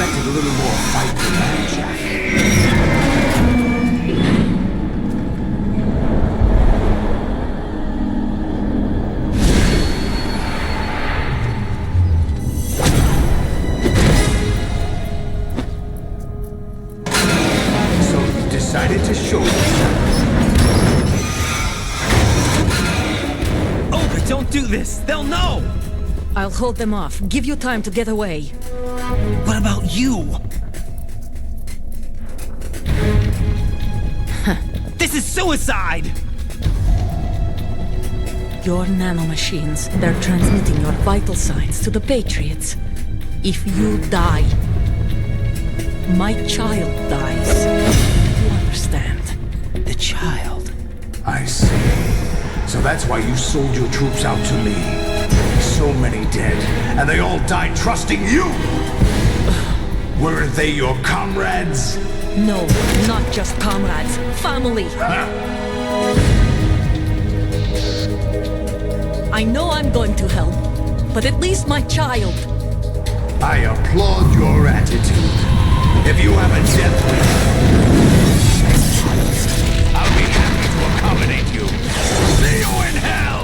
expected a little more fight than that, Jack. So you decided to show yourself. Olga, don't do this! They'll know! I'll hold them off. Give you time to get away. What about you? This is suicide! Your nanomachines, they're transmitting your vital signs to the Patriots. If you die, my child dies. You understand? The child. I see. So that's why you sold your troops out to me. So many dead, and they all died trusting you! Weren't they your comrades? No, not just comrades. Family. I know I'm going to hell, but at least my child. I applaud your attitude. If you have a death wish, I'll be happy to accommodate you. See you in hell!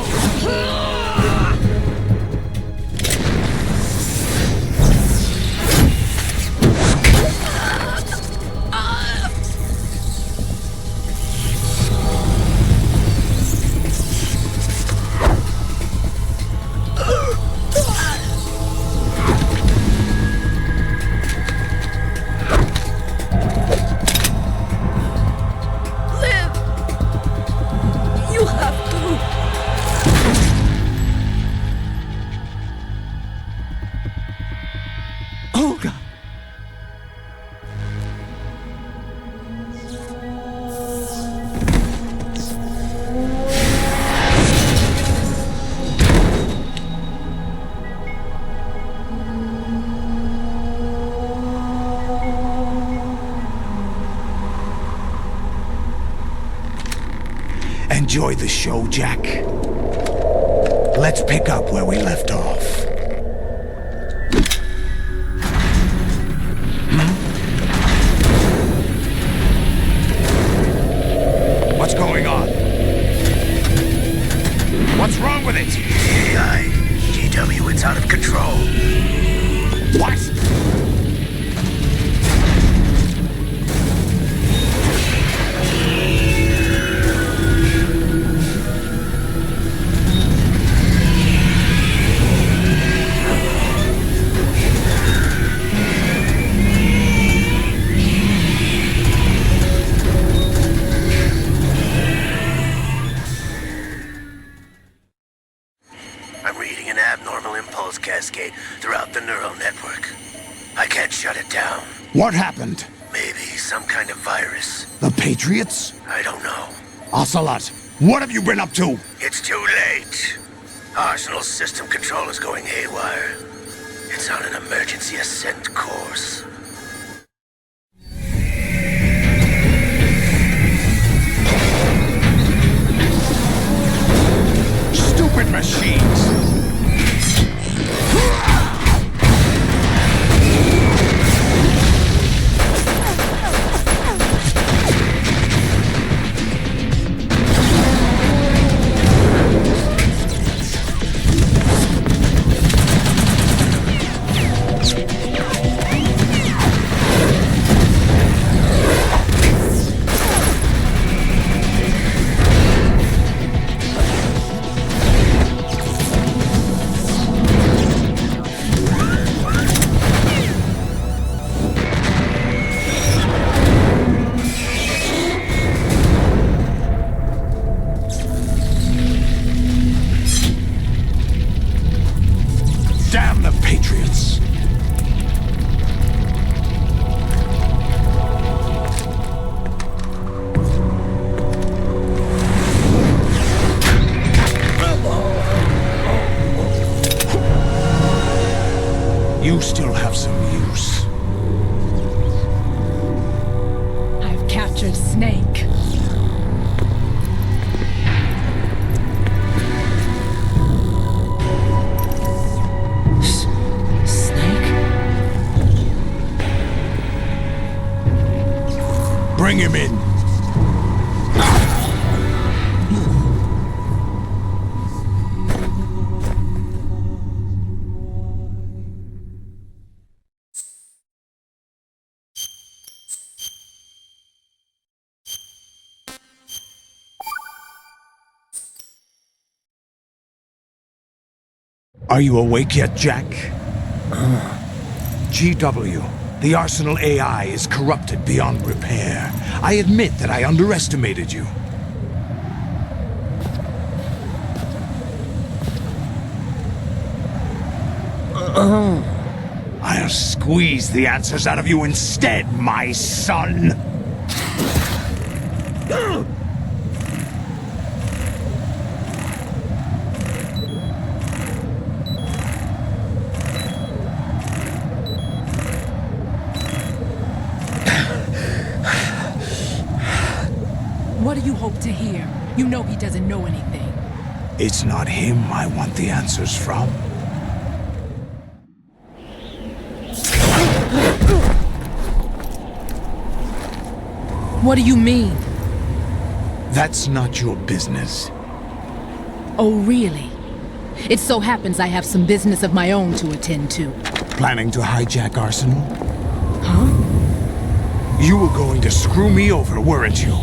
You have to. Olga! Enjoy the show, Jack. Let's pick up where we left off. What's going on? What's wrong with it? AI, GW, it's out of control. What? I'm reading an abnormal impulse cascade throughout the neural network. I can't shut it down. What happened? Maybe some kind of virus. The Patriots? I don't know. Ocelot, what have you been up to? It's too late. Arsenal's system control is going haywire. It's on an emergency ascent course. Stupid machines! Bring him in. Are you awake yet, Jack? GW, the Arsenal AI is corrupted beyond repair. I admit that I underestimated you. I'll squeeze the answers out of you instead, my son! What do you hope to hear? You know he doesn't know anything. It's not him I want the answers from. What do you mean? That's not your business. Oh, really? It so happens I have some business of my own to attend to. Planning to hijack Arsenal? Huh? You were going to screw me over, weren't you?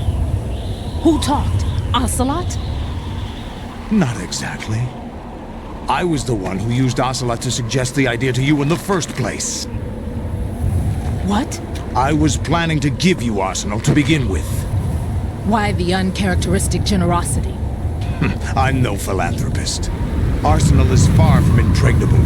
Who talked? Ocelot? Not exactly. I was the one who used Ocelot to suggest the idea to you in the first place. What? I was planning to give you Arsenal to begin with. Why the uncharacteristic generosity? I'm no philanthropist. Arsenal is far from impregnable.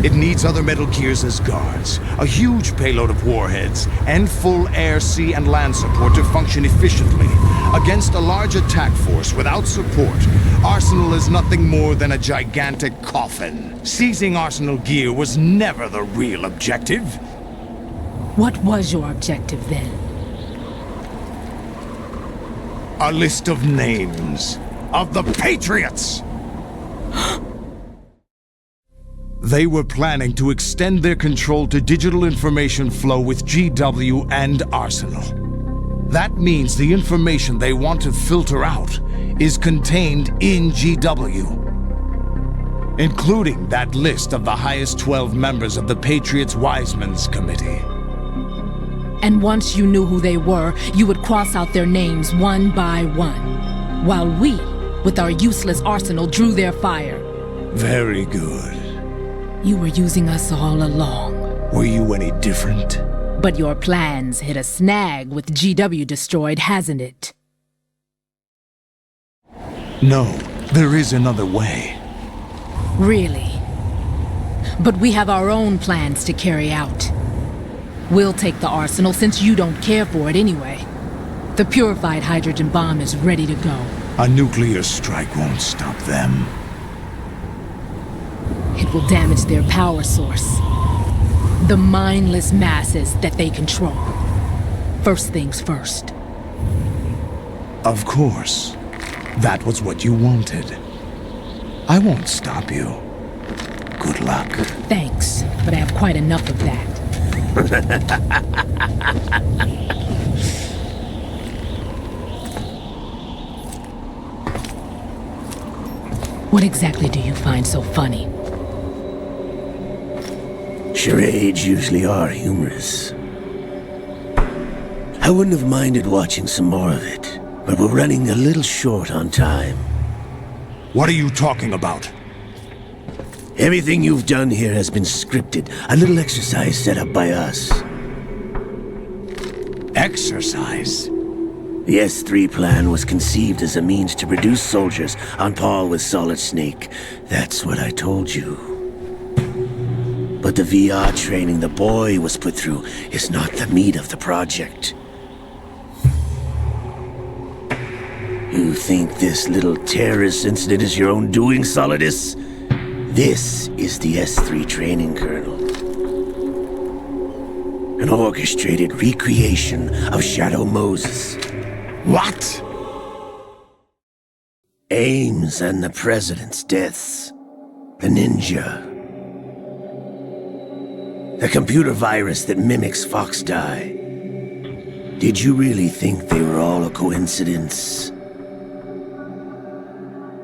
It needs other Metal Gears as guards, a huge payload of warheads, and full air, sea, and land support to function efficiently. Against a large attack force without support, Arsenal is nothing more than a gigantic coffin. Seizing Arsenal gear was never the real objective. What was your objective then? A list of names of the Patriots! They were planning to extend their control to digital information flow with GW and Arsenal. That means the information they want to filter out is contained in GW, including that list of the highest 12 members of the Patriots Wiseman's Committee. And once you knew who they were, you would cross out their names one by one, while we, with our useless arsenal, drew their fire. Very good. You were using us all along. Were you any different? But your plans hit a snag with GW destroyed, hasn't it? No, there is another way. Really? But we have our own plans to carry out. We'll take the arsenal since you don't care for it anyway. The purified hydrogen bomb is ready to go. A nuclear strike won't stop them. It will damage their power source. The mindless masses that they control. First things first. Of course. That was what you wanted. I won't stop you. Good luck. Thanks, but I have quite enough of that. What exactly do you find so funny? Charades usually are humorous. I wouldn't have minded watching some more of it, but we're running a little short on time. What are you talking about? Everything you've done here has been scripted, a little exercise set up by us. Exercise? The S3 plan was conceived as a means to produce soldiers on par with Solid Snake. That's what I told you. But the VR training the boy was put through is not the meat of the project. You think this little terrorist incident is your own doing, Solidus? This is the S3 training kernel. An orchestrated recreation of Shadow Moses. What? Ames and the President's deaths. The ninja. The computer virus that mimics Fox Die. Did you really think they were all a coincidence?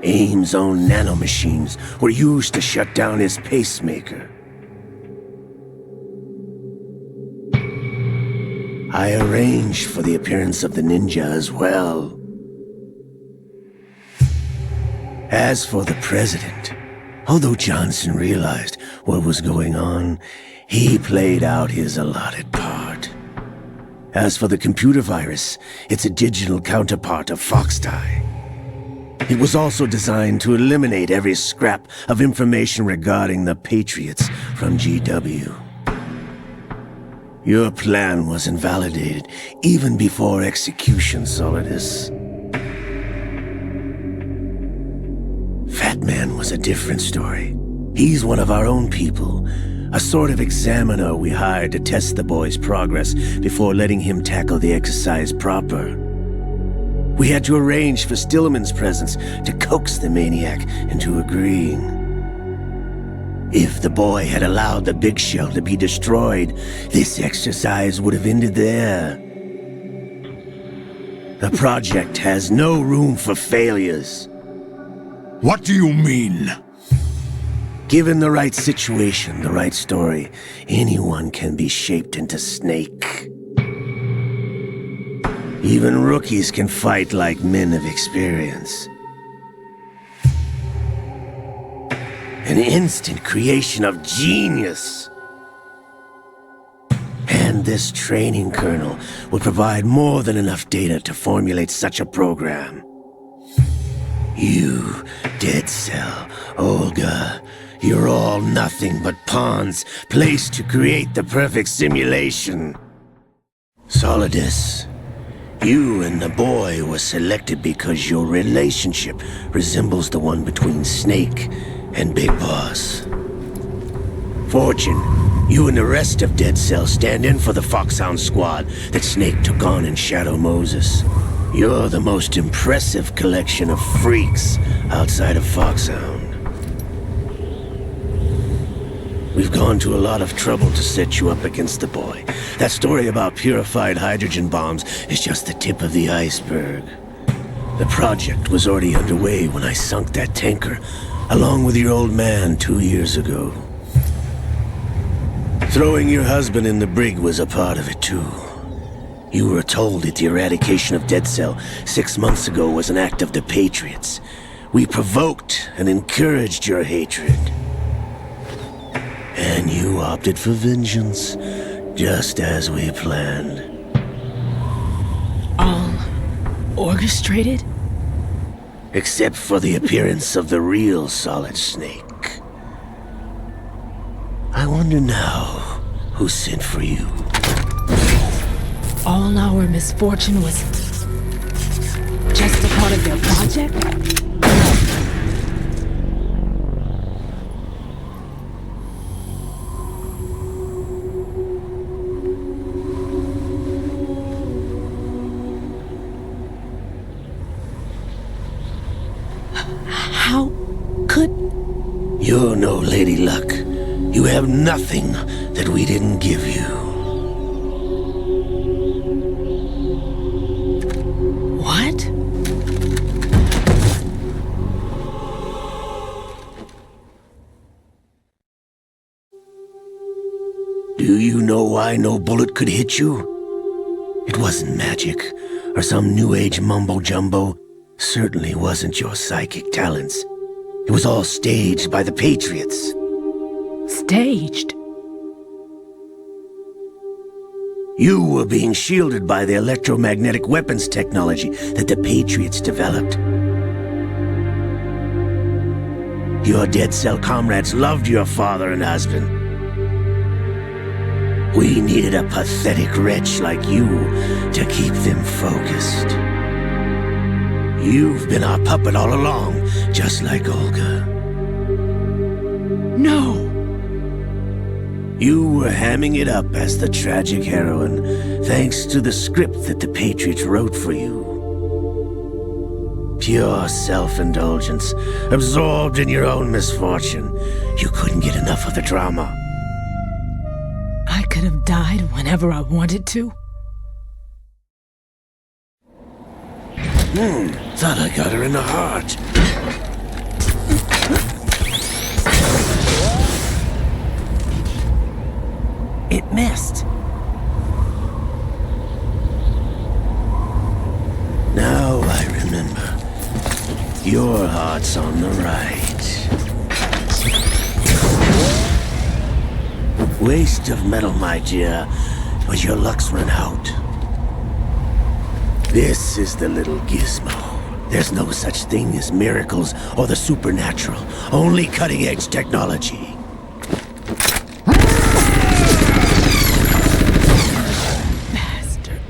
AIM's own nanomachines were used to shut down his pacemaker. I arranged for the appearance of the ninja as well. As for the president, although Johnson realized what was going on, he played out his allotted part. As for the computer virus, it's a digital counterpart of Foxdie. It was also designed to eliminate every scrap of information regarding the Patriots from GW. Your plan was invalidated even before execution, Solidus. Fat Man was a different story. He's one of our own people, a sort of examiner we hired to test the boy's progress before letting him tackle the exercise proper. We had to arrange for Stillman's presence to coax the maniac into agreeing. If the boy had allowed the big shell to be destroyed, this exercise would have ended there. The project has no room for failures. What do you mean? Given the right situation, the right story, anyone can be shaped into Snake. Even rookies can fight like men of experience. An instant creation of genius. And this training kernel would provide more than enough data to formulate such a program. You, Dead Cell, Olga, you're all nothing but pawns placed to create the perfect simulation. Solidus, you and the boy were selected because your relationship resembles the one between Snake and Big Boss. Fortune, you and the rest of Dead Cell stand in for the Foxhound squad that Snake took on in Shadow Moses. You're the most impressive collection of freaks outside of Foxhound. We've gone to a lot of trouble to set you up against the boy. That story about purified hydrogen bombs is just the tip of the iceberg. The project was already underway when I sunk that tanker, along with your old man 2 years ago. Throwing your husband in the brig was a part of it too. You were told that the eradication of Dead Cell 6 months ago was an act of the Patriots. We provoked and encouraged your hatred. And you opted for vengeance, just as we planned. All orchestrated? Except for the appearance of the real Solid Snake. I wonder now who sent for you. All our misfortune was just a part of their project? How could... You're no Lady Luck. You have nothing that we didn't give you. What? Do you know why no bullet could hit you? It wasn't magic, or some new age mumbo-jumbo. Certainly wasn't your psychic talents. It was all staged by the Patriots. Staged? You were being shielded by the electromagnetic weapons technology that the Patriots developed. Your Dead Cell comrades loved your father and husband. We needed a pathetic wretch like you to keep them focused. You've been our puppet all along, just like Olga. No! You were hamming it up as the tragic heroine, thanks to the script that the Patriots wrote for you. Pure self-indulgence, absorbed in your own misfortune. You couldn't get enough of the drama. I could have died whenever I wanted to. Thought I got her in the heart. It missed. Now I remember. Your heart's on the right. Waste of metal, my dear, but your luck's run out. This is the little gizmo. There's no such thing as miracles or the supernatural, only cutting-edge technology. Bastard.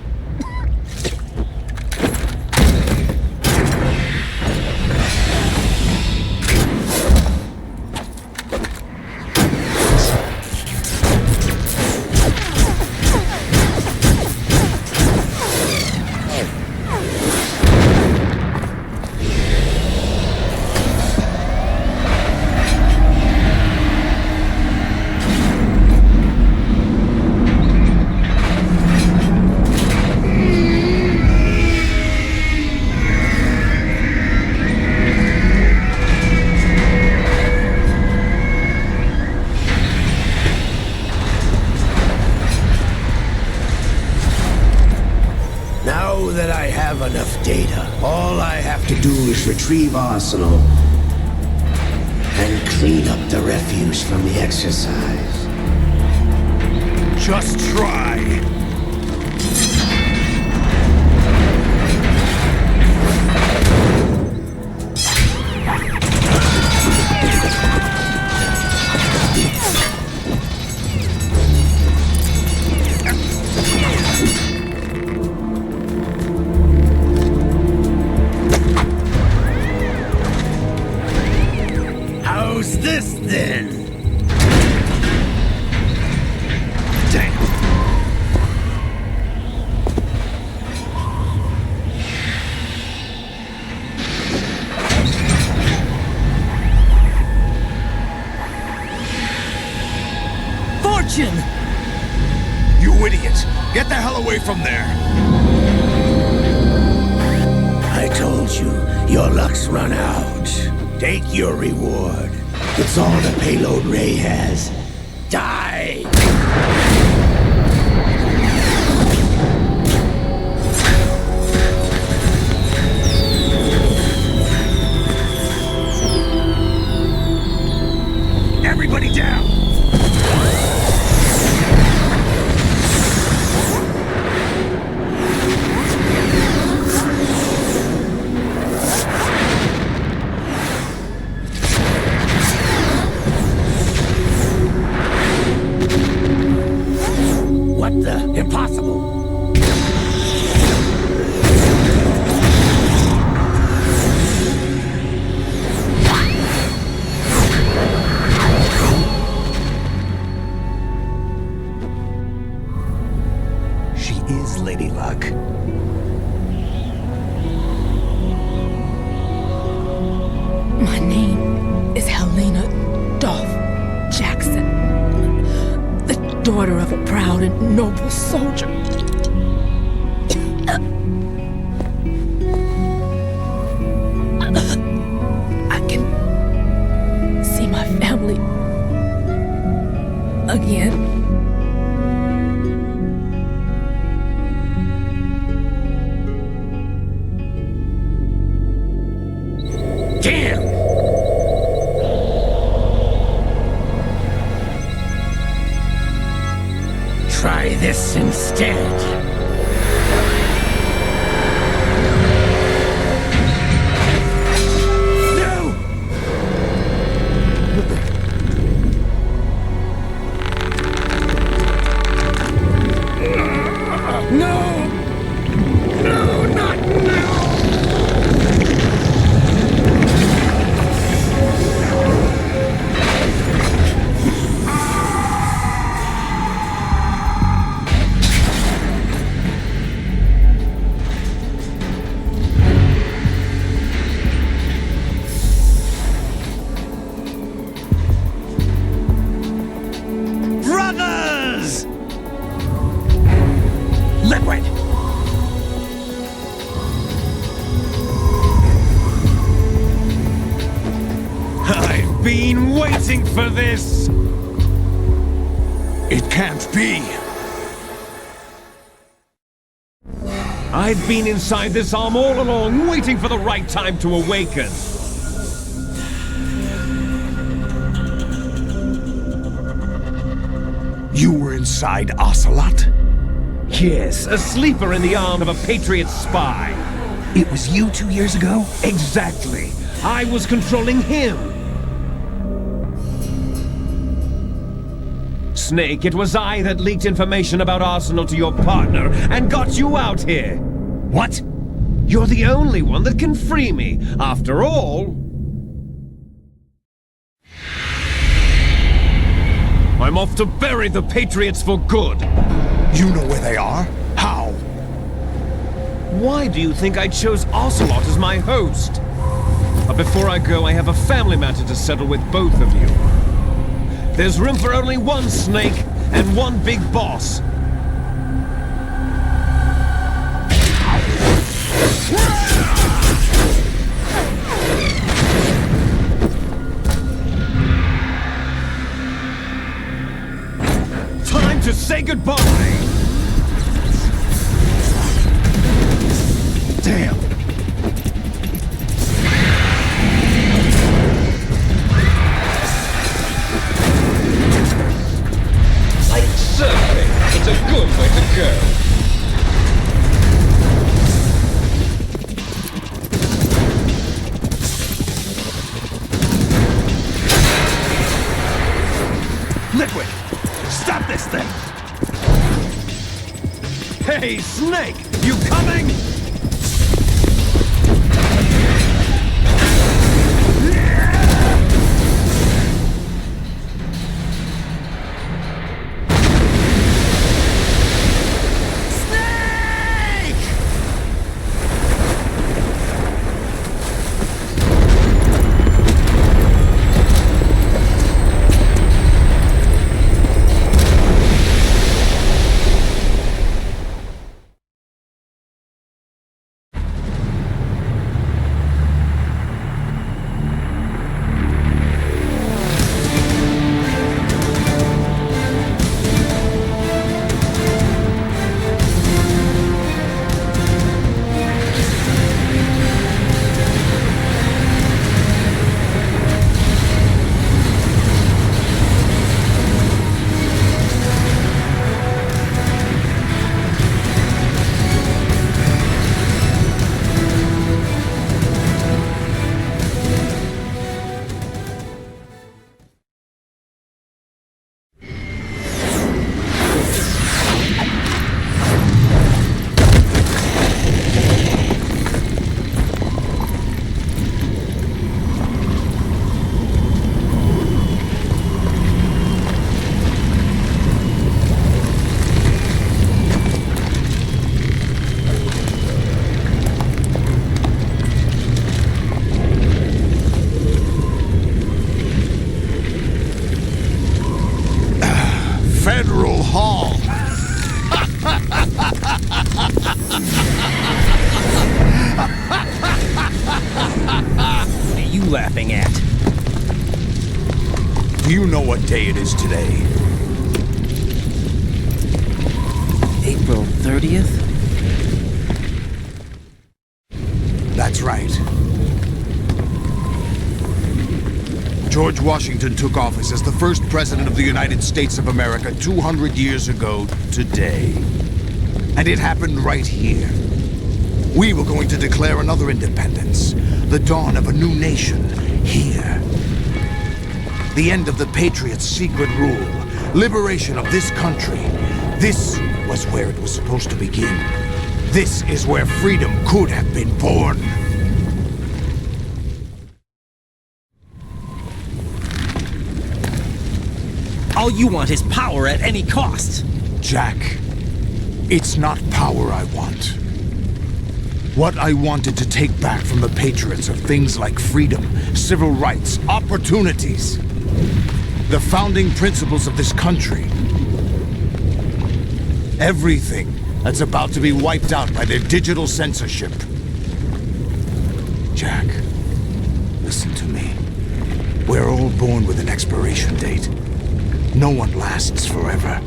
Now that I have enough data, all I have to do is retrieve Arsenal and clean up the refuse from the exercise. Just try. How's this then? Damn. Fortune! You idiot! Get the hell away from there! I told you, your luck's run out. Take your reward. It's all the payload Ray has. Die! Everybody down! What the? Impossible! She is Lady Luck. My name is Helena Dolph Jackson, the daughter of a proud and noble soldier. I can see my family again. Damn! Try this instead. Brothers! Liquid! waiting for this! It can't be! I've been inside this arm all along, waiting for the right time to awaken. You were inside Ocelot? Yes, a sleeper in the arm of a Patriot spy. It was you 2 years ago? Exactly. I was controlling him. Snake, it was I that leaked information about Arsenal to your partner and got you out here. What? You're the only one that can free me. After all, I'm off to bury the Patriots for good. You know where they are? How? Why do you think I chose Ocelot as my host? But before I go, I have a family matter to settle with both of you. There's room for only one Snake and one big boss. Time to say goodbye! Damn! Like surfing, it's a good way to go. Liquid! Stop this thing! Hey, Snake! You coming? Federal Hall! What are you laughing at? Do you know what day it is today? April 30th? That's right. George Washington took office as the first president of the United States of America 200 years ago today. And it happened right here. We were going to declare another independence, the dawn of a new nation, here. The end of the Patriots' secret rule, liberation of this country. This was where it was supposed to begin. This is where freedom could have been born. All you want is power at any cost. Jack, it's not power I want. What I wanted to take back from the Patriots are things like freedom, civil rights, opportunities. The founding principles of this country. Everything that's about to be wiped out by their digital censorship. Jack, listen to me. We're all born with an expiration date. No one lasts forever.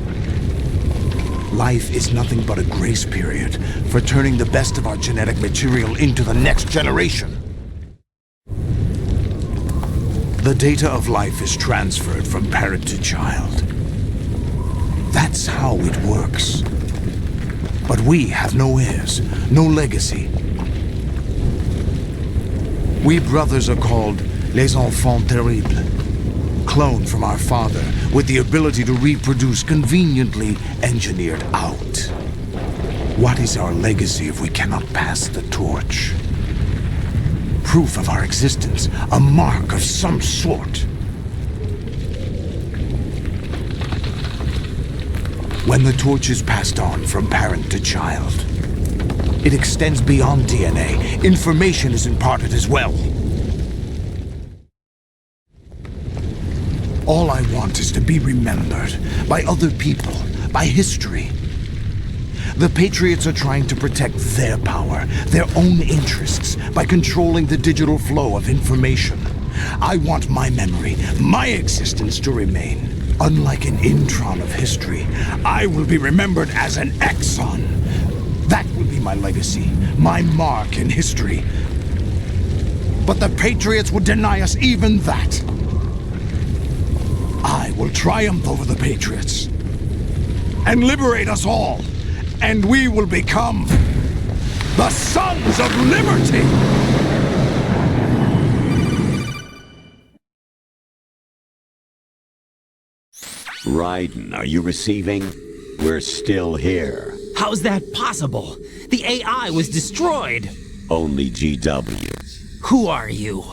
Life is nothing but a grace period for turning the best of our genetic material into the next generation. The data of life is transferred from parent to child. That's how it works. But we have no heirs, no legacy. We brothers are called les enfants terribles, cloned from our father with the ability to reproduce conveniently engineered out. What is our legacy if we cannot pass the torch? Proof of our existence, a mark of some sort. When the torch is passed on from parent to child, it extends beyond DNA. Information is imparted as well. All I want is to be remembered by other people, by history. The Patriots are trying to protect their power, their own interests, by controlling the digital flow of information. I want my memory, my existence to remain. Unlike an intron of history, I will be remembered as an exon. That will be my legacy, my mark in history. But the Patriots would deny us even that. I will triumph over the Patriots and liberate us all, and we will become the Sons of Liberty! Raiden, are you receiving? We're still here. How's that possible? The AI was destroyed. Only GW. Who are you?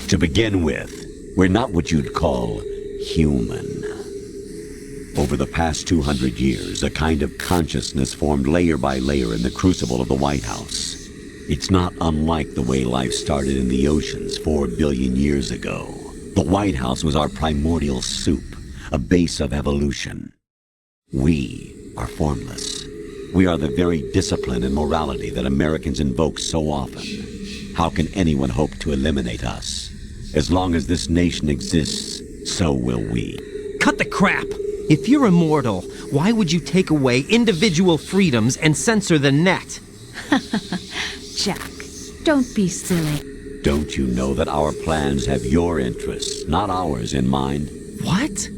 To begin with, we're not what you'd call human. Over the past 200 years, a kind of consciousness formed layer by layer in the crucible of the White House. It's not unlike the way life started in the oceans 4 billion years ago. The White House was our primordial soup, a base of evolution. We are formless. We are the very discipline and morality that Americans invoke so often. How can anyone hope to eliminate us? As long as this nation exists, so will we. Cut the crap! If you're immortal, why would you take away individual freedoms and censor the net? Jack, don't be silly. Don't you know that our plans have your interests, not ours, in mind? What?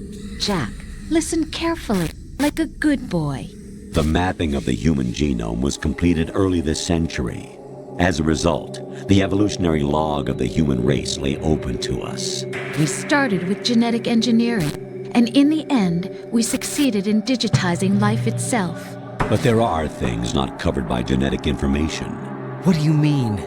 Jack, listen carefully, like a good boy. The mapping of the human genome was completed early this century. As a result, the evolutionary log of the human race lay open to us. We started with genetic engineering, and in the end, we succeeded in digitizing life itself. But there are things not covered by genetic information. What do you mean?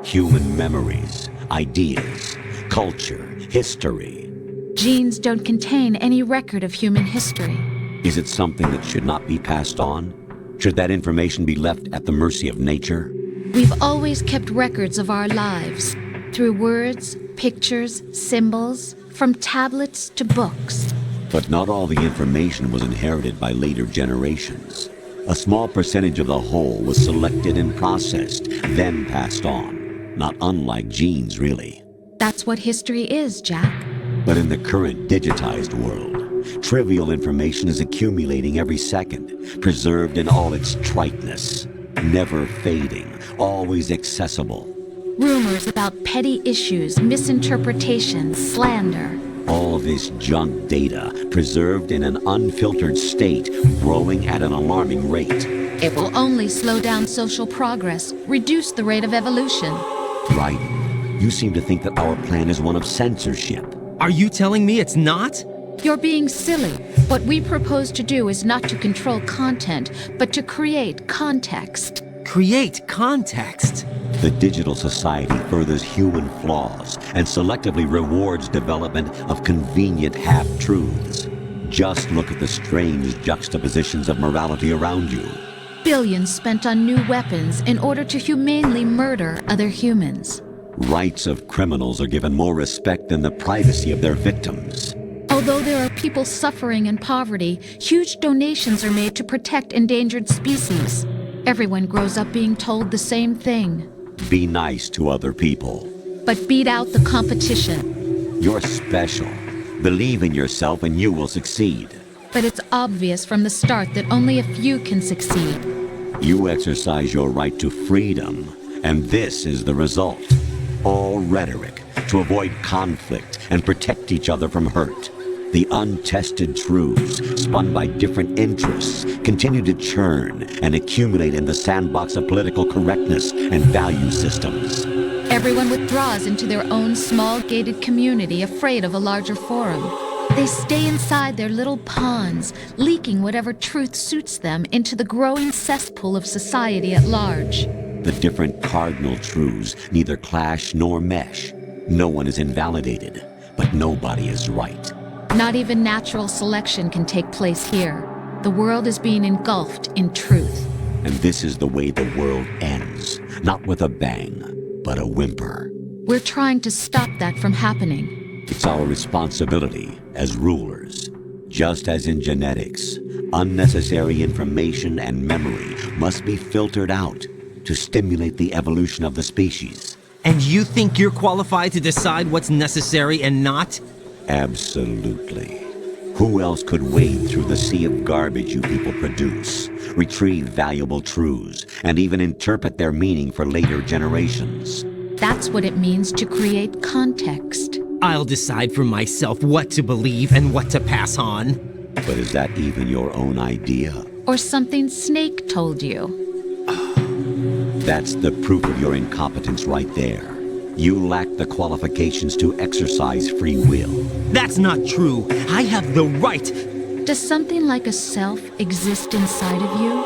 Human memories, ideas, culture, history. Genes don't contain any record of human history. Is it something that should not be passed on? Should that information be left at the mercy of nature? We've always kept records of our lives, through words, pictures, symbols, from tablets to books. But not all the information was inherited by later generations. A small percentage of the whole was selected and processed, then passed on. Not unlike genes, really. That's what history is, Jack. But in the current digitized world, trivial information is accumulating every second, preserved in all its triteness, never fading, always accessible. Rumors about petty issues, misinterpretations, slander. All this junk data, preserved in an unfiltered state, growing at an alarming rate. It will only slow down social progress, reduce the rate of evolution. Raiden, you seem to think that our plan is one of censorship. Are you telling me it's not? You're being silly. What we propose to do is not to control content, but to create context. Create context. The digital society furthers human flaws and selectively rewards development of convenient half-truths. Just look at the strange juxtapositions of morality around you. Billions spent on new weapons in order to humanely murder other humans. Rights of criminals are given more respect than the privacy of their victims. Although there are people suffering in poverty, huge donations are made to protect endangered species. Everyone grows up being told the same thing. Be nice to other people. But beat out the competition. You're special. Believe in yourself and you will succeed. But it's obvious from the start that only a few can succeed. You exercise your right to freedom, and this is the result. All rhetoric to avoid conflict and protect each other from hurt. The untested truths, spun by different interests, continue to churn and accumulate in the sandbox of political correctness and value systems. Everyone withdraws into their own small gated community, afraid of a larger forum. They stay inside their little ponds, leaking whatever truth suits them into the growing cesspool of society at large. The different cardinal truths neither clash nor mesh. No one is invalidated, but nobody is right. Not even natural selection can take place here. The world is being engulfed in truth. And this is the way the world ends, not with a bang, but a whimper. We're trying to stop that from happening. It's our responsibility as rulers. Just as in genetics, unnecessary information and memory must be filtered out to stimulate the evolution of the species. And you think you're qualified to decide what's necessary and not? Absolutely. Who else could wade through the sea of garbage you people produce, retrieve valuable truths, and even interpret their meaning for later generations? That's what it means to create context. I'll decide for myself what to believe and what to pass on. But is that even your own idea? Or something Snake told you. That's the proof of your incompetence right there. You lack the qualifications to exercise free will. That's not true. I have the right. Does something like a self exist inside of you?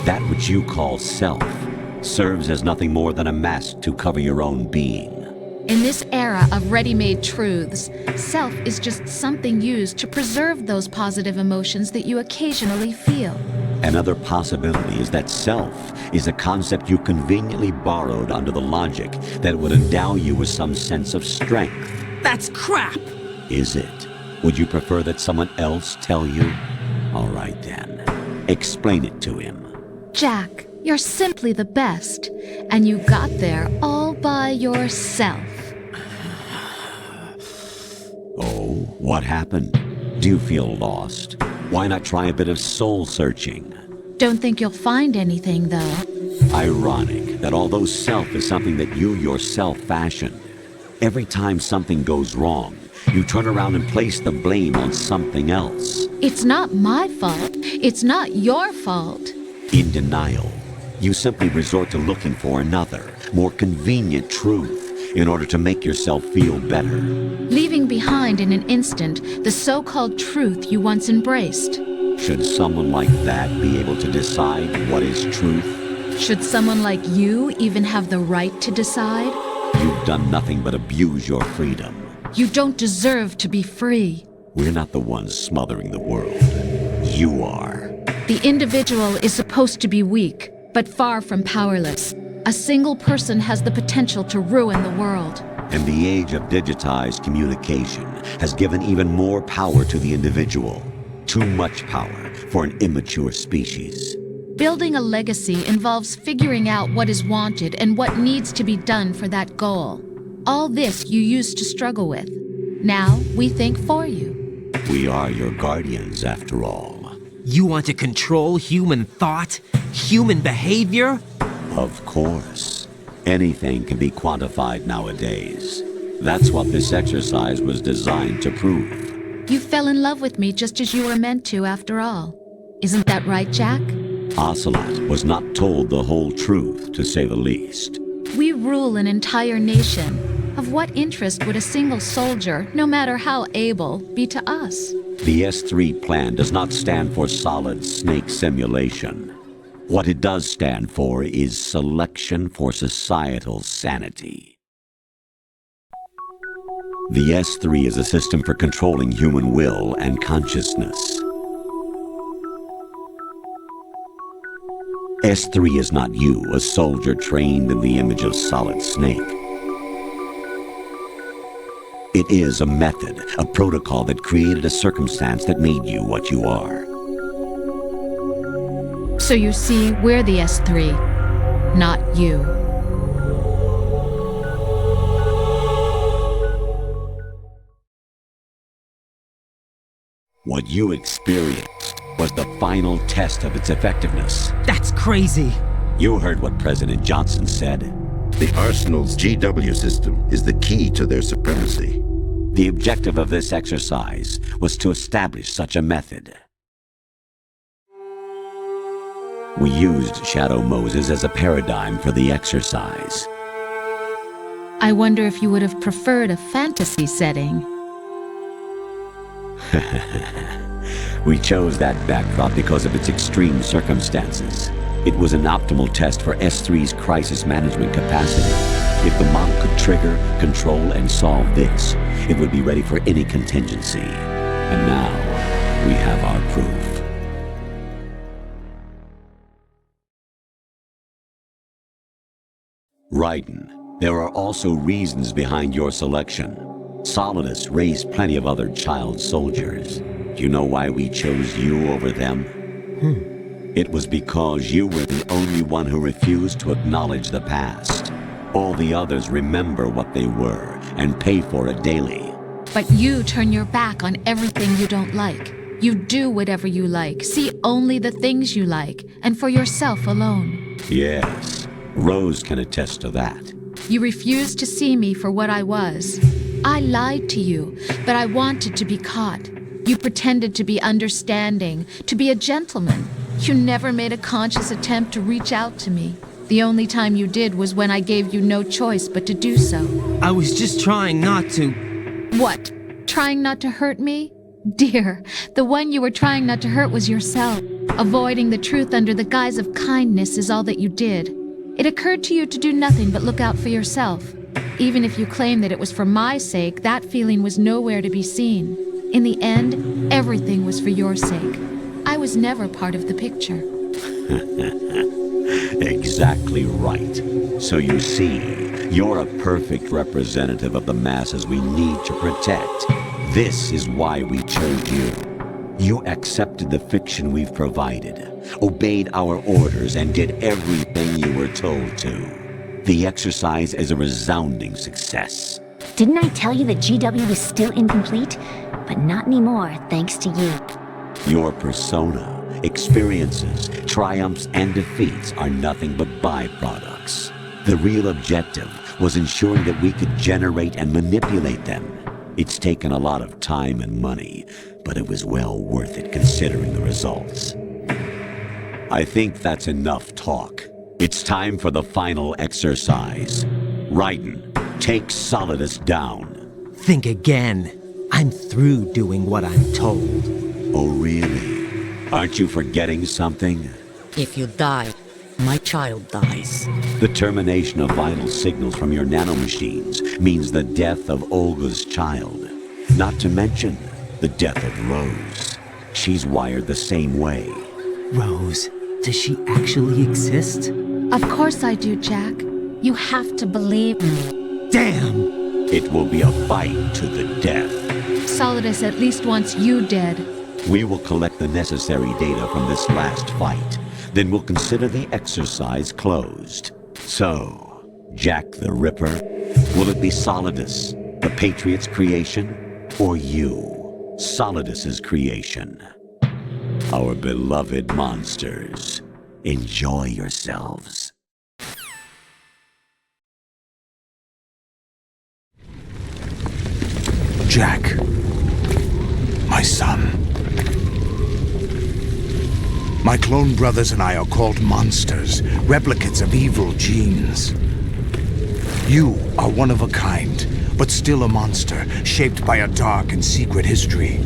That which you call self serves as nothing more than a mask to cover your own being. In this era of ready-made truths, self is just something used to preserve those positive emotions that you occasionally feel. Another possibility is that self is a concept you conveniently borrowed under the logic that would endow you with some sense of strength. That's crap! Is it? Would you prefer that someone else tell you? All right then. Explain it to him. Jack, you're simply the best, and you got there all by yourself. Oh, what happened? Do you feel lost? Why not try a bit of soul searching? Don't think you'll find anything, though. Ironic that although self is something that you yourself fashioned, every time something goes wrong, you turn around and place the blame on something else. It's not my fault. It's not your fault. In denial, you simply resort to looking for another, more convenient truth in order to make yourself feel better. Leaving behind in an instant the so-called truth you once embraced. Should someone like that be able to decide what is truth? Should someone like you even have the right to decide? You've done nothing but abuse your freedom. You don't deserve to be free. We're not the ones smothering the world. You are. The individual is supposed to be weak, but far from powerless. A single person has the potential to ruin the world. And the age of digitized communication has given even more power to the individual. Too much power for an immature species. Building a legacy involves figuring out what is wanted and what needs to be done for that goal. All this you used to struggle with. Now we think for you. We are your guardians, after all. You want to control human thought? Human behavior? Of course. Anything can be quantified nowadays. That's what this exercise was designed to prove. You fell in love with me just as you were meant to, after all. Isn't that right, Jack? Ocelot was not told the whole truth, to say the least. We rule an entire nation. Of what interest would a single soldier, no matter how able, be to us? The S3 plan does not stand for solid snake simulation. What it does stand for is selection for societal sanity. The S3 is a system for controlling human will and consciousness. S3 is not you, a soldier trained in the image of Solid Snake. It is a method, a protocol that created a circumstance that made you what you are. So you see, we're the S3, not you. What you experienced was the final test of its effectiveness. That's crazy. You heard what President Johnson said. The Arsenal's GW system is the key to their supremacy. The objective of this exercise was to establish such a method. We used Shadow Moses as a paradigm for the exercise. I wonder if you would have preferred a fantasy setting. We chose that backdrop because of its extreme circumstances. It was an optimal test for S3's crisis management capacity. If the model could trigger, control, and solve this, it would be ready for any contingency. And now, we have our proof. Raiden, there are also reasons behind your selection. Solidus raised plenty of other child soldiers. Do you know why we chose you over them? It was because you were the only one who refused to acknowledge the past. All the others remember what they were and pay for it daily. But you turn your back on everything you don't like. You do whatever you like, see only the things you like, and for yourself alone. Yes, Rose can attest to that. You refused to see me for what I was. I lied to you, but I wanted to be caught. You pretended to be understanding, to be a gentleman. You never made a conscious attempt to reach out to me. The only time you did was when I gave you no choice but to do so. I was just trying not to... What? Trying not to hurt me? Dear, the one you were trying not to hurt was yourself. Avoiding the truth under the guise of kindness is all that you did. It occurred to you to do nothing but look out for yourself. Even if you claim that it was for my sake, that feeling was nowhere to be seen. In the end, everything was for your sake. I was never part of the picture. Exactly right. So you see, you're a perfect representative of the masses we need to protect. This is why we chose you. You accepted the fiction we've provided, obeyed our orders, and did everything you were told to. The exercise is a resounding success. Didn't I tell you that GW was still incomplete? But not anymore, thanks to you. Your persona, experiences, triumphs, and defeats are nothing but byproducts. The real objective was ensuring that we could generate and manipulate them. It's taken a lot of time and money, but it was well worth it considering the results. I think that's enough talk. It's time for the final exercise. Raiden, take Solidus down. Think again. I'm through doing what I'm told. Oh, really? Aren't you forgetting something? If you die, my child dies. The termination of vital signals from your nanomachines means the death of Olga's child. Not to mention the death of Rose. She's wired the same way. Rose, does she actually exist? Of course I do, Jack. You have to believe me. Damn! It will be a fight to the death. Solidus at least wants you dead. We will collect the necessary data from this last fight. Then we'll consider the exercise closed. So, Jack the Ripper, will it be Solidus, the Patriot's creation, or you, Solidus's creation? Our beloved monsters, enjoy yourselves. Jack, my son. My clone brothers and I are called monsters, replicates of evil genes. You are one of a kind, but still a monster, shaped by a dark and secret history.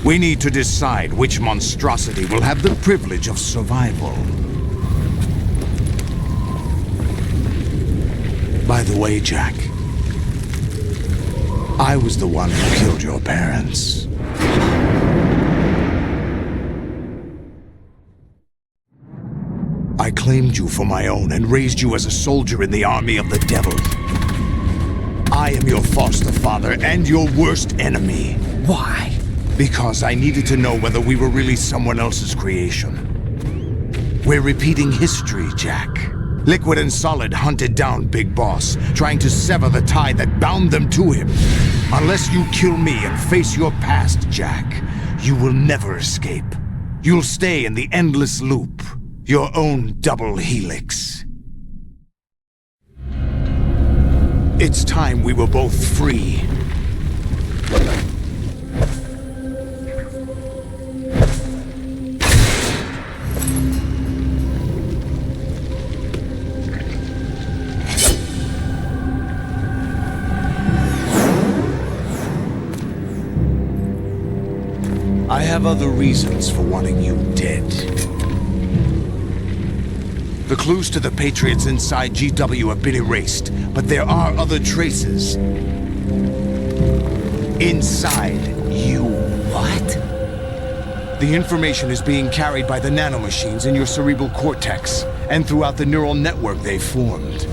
We need to decide which monstrosity will have the privilege of survival. By the way, Jack, I was the one who killed your parents. I claimed you for my own and raised you as a soldier in the army of the devil. I am your foster father and your worst enemy. Why? Because I needed to know whether we were really someone else's creation. We're repeating history, Jack. Liquid and Solid hunted down Big Boss, trying to sever the tie that bound them to him. Unless you kill me and face your past, Jack, you will never escape. You'll stay in the endless loop, your own double helix. It's time we were both free. I have other reasons for wanting you dead. The clues to the Patriots inside GW have been erased, but there are other traces. Inside you. What? The information is being carried by the nanomachines in your cerebral cortex, and throughout the neural network they've formed.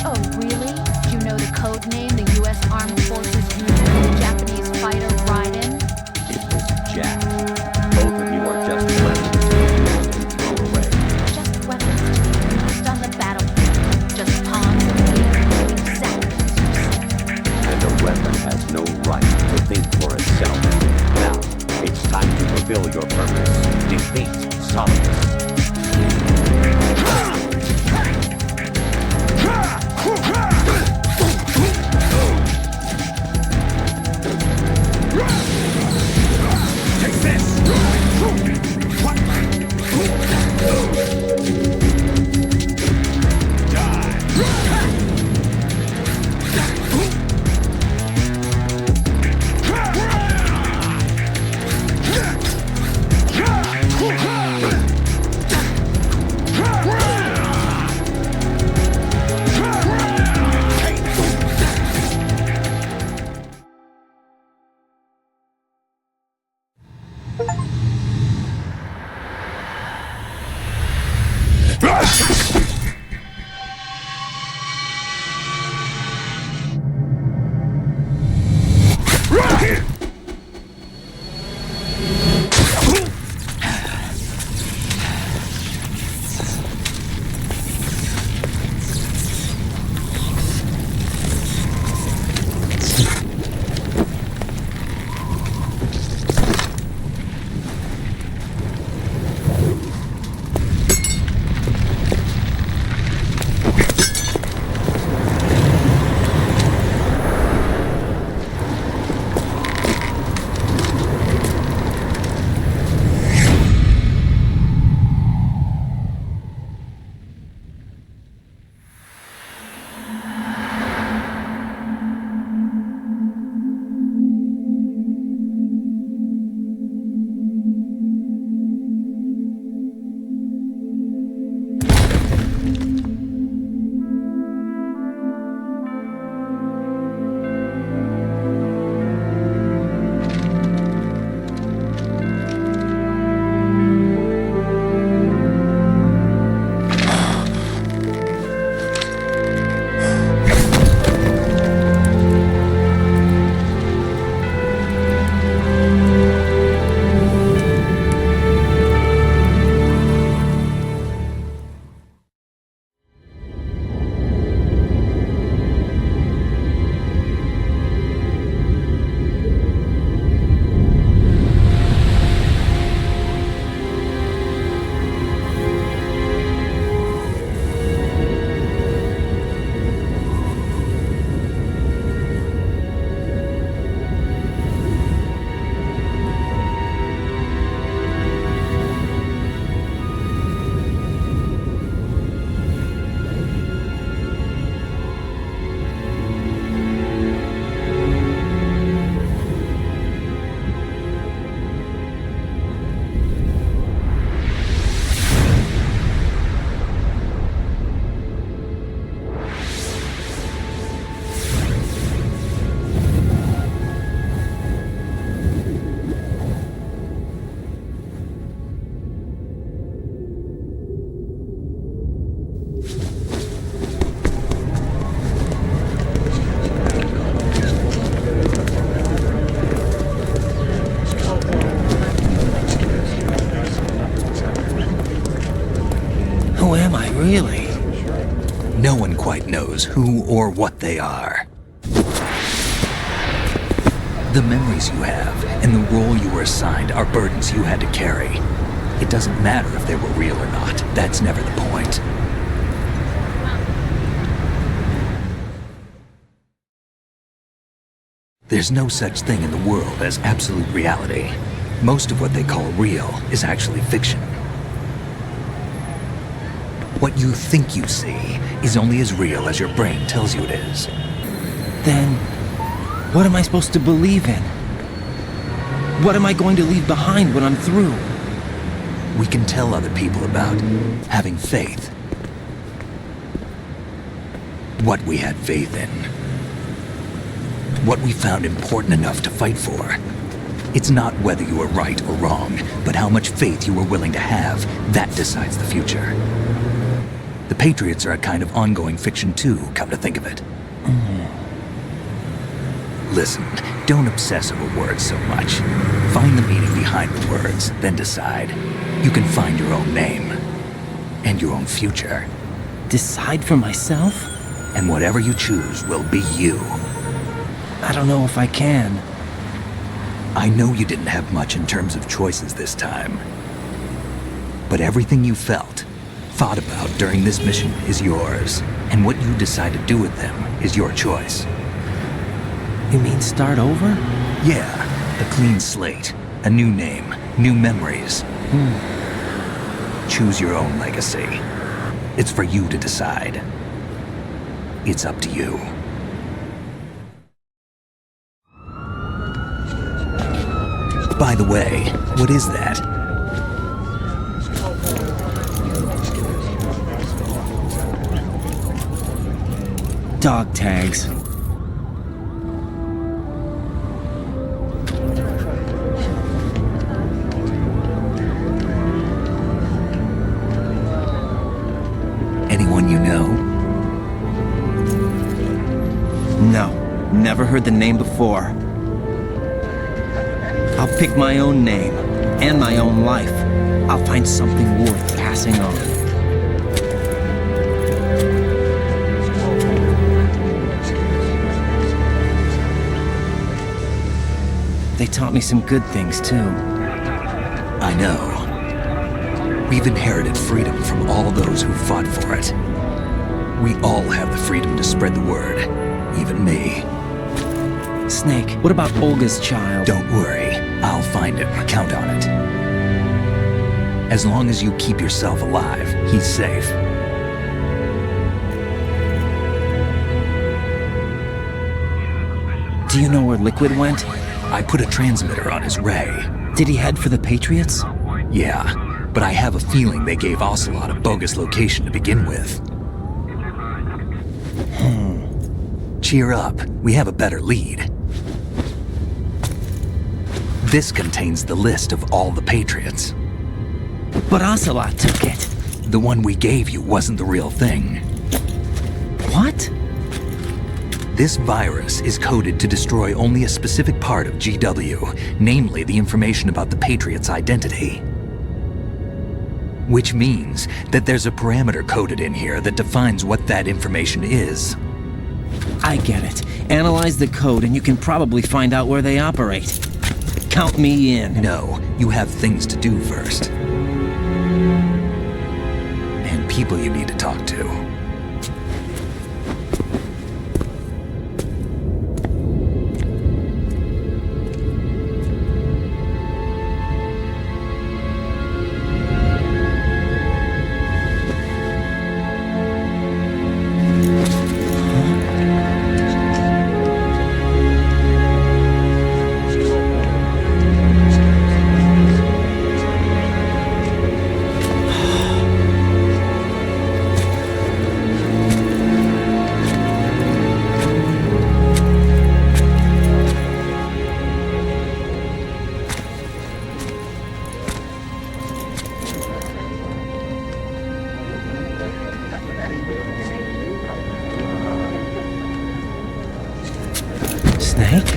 Oh, really? Do you know the code name the U.S. Armed Forces use? your purpose. Defeat Solidus. Take this! Who am I, really? No one quite knows who or what they are. The memories you have and the role you were assigned are burdens you had to carry. It doesn't matter if they were real or not. That's never the point. There's no such thing in the world as absolute reality. Most of what they call real is actually fiction. What you think you see is only as real as your brain tells you it is. Then, what am I supposed to believe in? What am I going to leave behind when I'm through? We can tell other people about having faith. What we had faith in. What we found important enough to fight for. It's not whether you were right or wrong, but how much faith you were willing to have. That decides the future. The Patriots are a kind of ongoing fiction too, come to think of it. Listen, don't obsess over words so much. Find the meaning behind the words, then decide. You can find your own name. And your own future. Decide for myself? And whatever you choose will be you. I don't know if I can. I know you didn't have much in terms of choices this time. But everything you felt, thought about during this mission is yours. And what you decide to do with them is your choice. You mean start over? Yeah, a clean slate, a new name, new memories. Choose your own legacy. It's for you to decide. It's up to you. By the way, what is that? Dog tags. Anyone you know? No, never heard the name before. I'll pick my own name, and my own life. I'll find something worth passing on. They taught me some good things, too. I know. We've inherited freedom from all those who fought for it. We all have the freedom to spread the word, even me. Snake, what about Olga's child? Don't worry, I'll find him. Count on it. As long as you keep yourself alive, he's safe. Do you know where Liquid went? I put a transmitter on his ray. Did he head for the Patriots? Yeah, but I have a feeling they gave Ocelot a bogus location to begin with. Cheer up, we have a better lead. This contains the list of all the Patriots. But Ocelot took it. The one we gave you wasn't the real thing. What? This virus is coded to destroy only a specific part of GW, namely the information about the Patriot's identity. Which means that there's a parameter coded in here that defines what that information is. I get it. Analyze the code and you can probably find out where they operate. Count me in. No, you have things to do first. And people you need to talk to. Snake?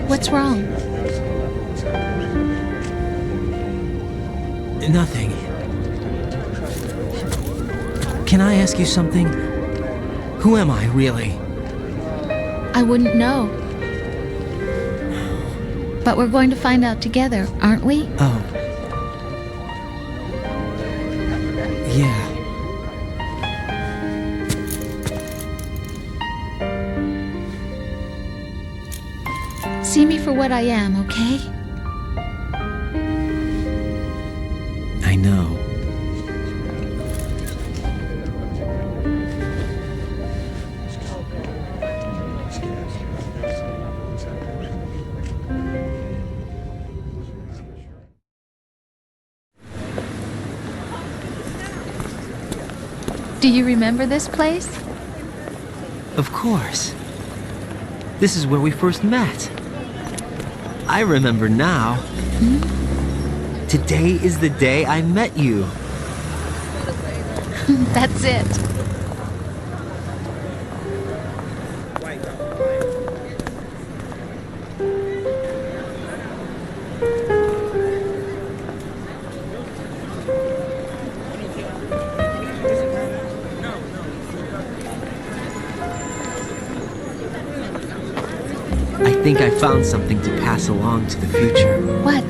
What's wrong? Nothing. Can I ask you something? Who am I, really? I wouldn't know. But we're going to find out together, aren't we? Oh. Yeah. See me for what I am, okay? I know. Do you remember this place? Of course. This is where we first met. I remember now. Today is the day I met you. That's it. I think I found something to pass along to the future. What?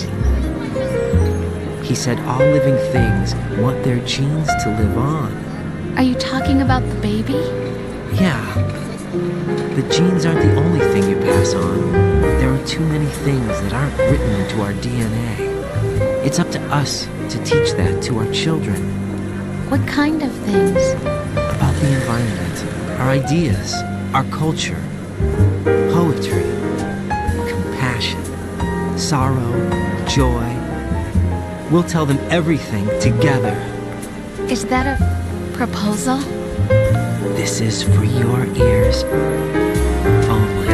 He said all living things want their genes to live on. Are you talking about the baby? Yeah. The genes aren't the only thing you pass on. There are too many things that aren't written into our DNA. It's up to us to teach that to our children. What kind of things? About the environment, our ideas, our culture, poetry, compassion, sorrow, joy. We'll tell them everything together. Is that a proposal? This is for your ears only.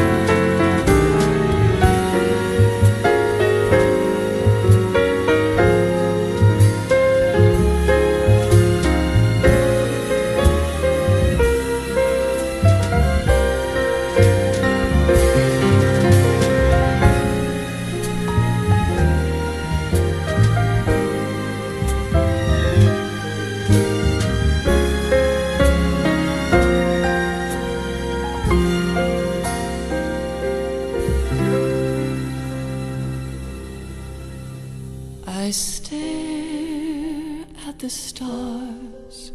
I stare at the stars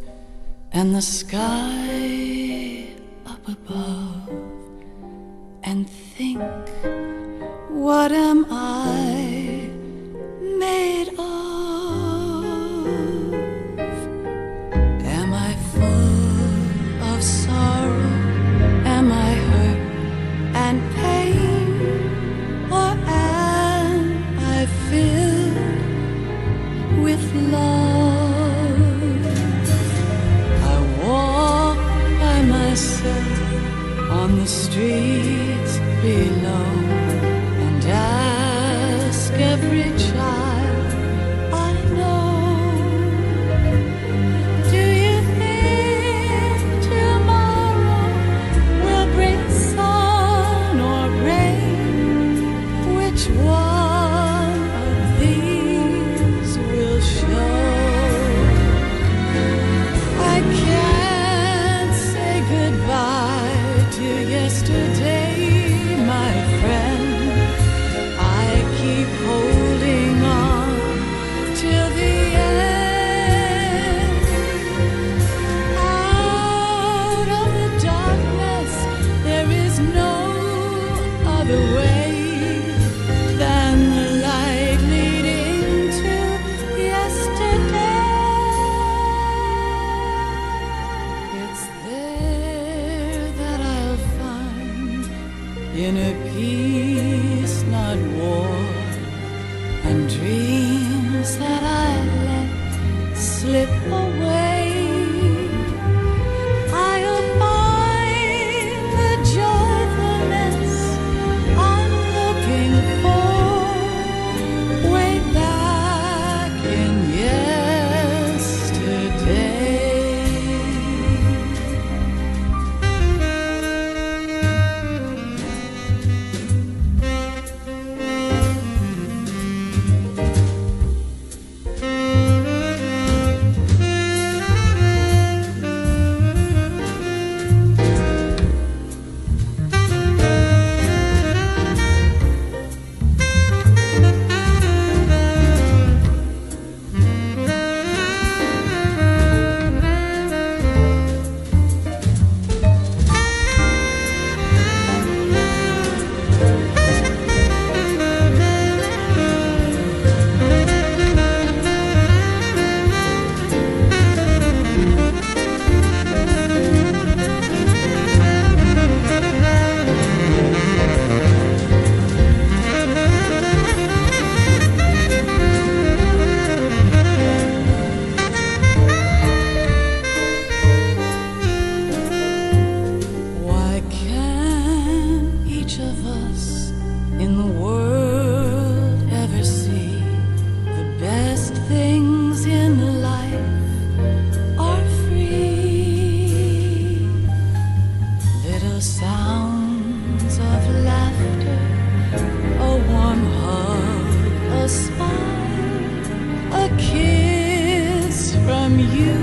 and the sky up above and think, what am I made of? Am I full of sorrow? Am I hurt and pain? Or am I filled with love? I walk by myself on the streets below and ask every child I know, do you think tomorrow will bring sun or rain? Which one of these will show? I can't say goodbye to yesterday, my friend. I keep holding on till the end. Out of the darkness, there is no other way than the light leading to yesterday. It's there that I'll find inner peace, not war, and dreams that I let slip away. I'll find the joyfulness I'm looking for way back in yesterday. Why can't each of us in the world ever see the best things in life are free? Little sounds of laughter, a warm hug, a smile, a kiss from you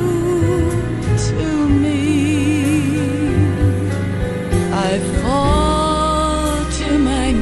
to me. I fall to my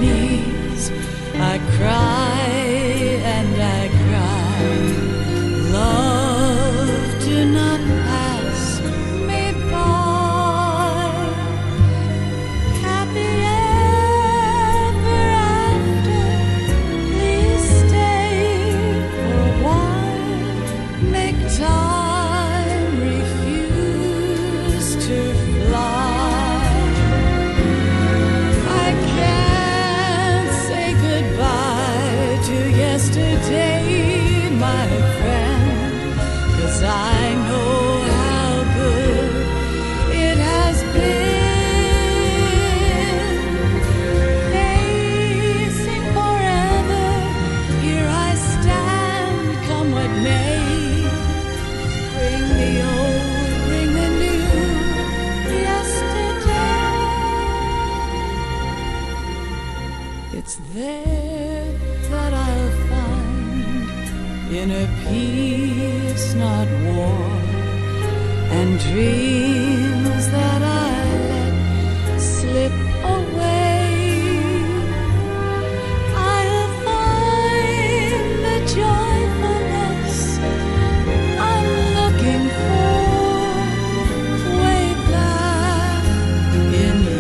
It's there that I'll find inner peace, not war, and dreams that I let slip away. I'll find the joyfulness I'm looking for way back in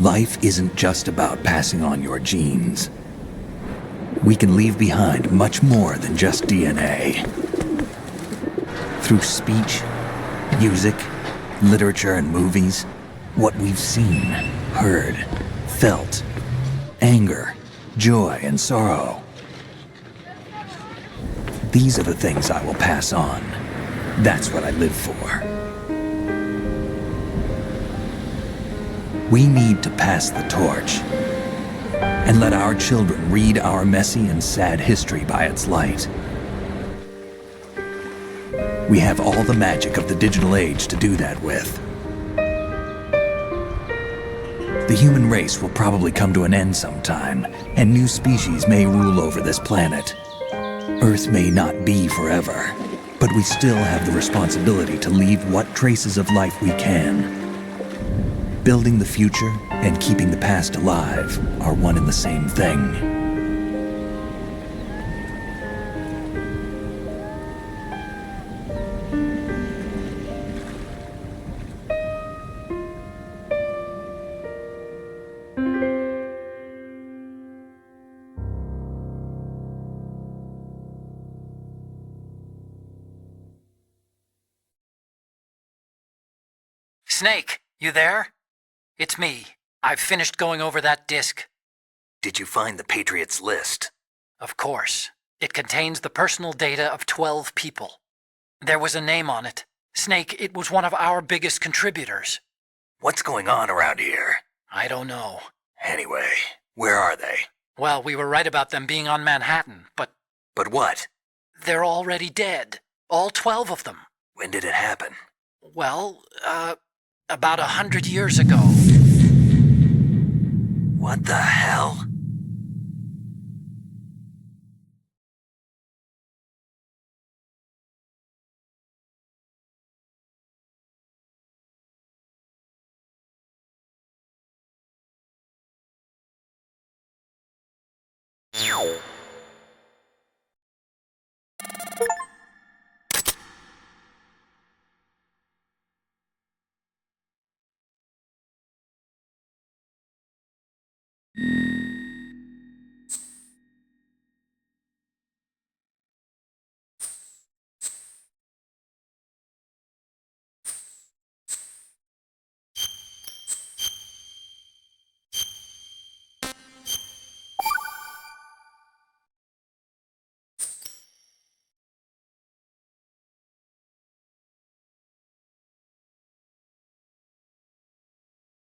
Life isn't just about passing on your genes. We can leave behind much more than just DNA. Through speech, music, literature, and movies, what we've seen, heard, felt, anger, joy, and sorrow. These are the things I will pass on. That's what I live for. We need to pass the torch and let our children read our messy and sad history by its light. We have all the magic of the digital age to do that with. The human race will probably come to an end sometime, and new species may rule over this planet. Earth may not be forever, but we still have the responsibility to leave what traces of life we can. Building the future and keeping the past alive are one and the same thing. Snake, you there? It's me. I've finished going over that disk. Did you find the Patriots list? Of course. It contains the personal data of 12 people. There was a name on it. Snake, it was one of our biggest contributors. What's going on around here? I don't know. Anyway, where are they? Well, we were right about them being on Manhattan, but... But what? They're already dead. All 12 of them. When did it happen? Well, about 100 years ago. What the hell? Ow.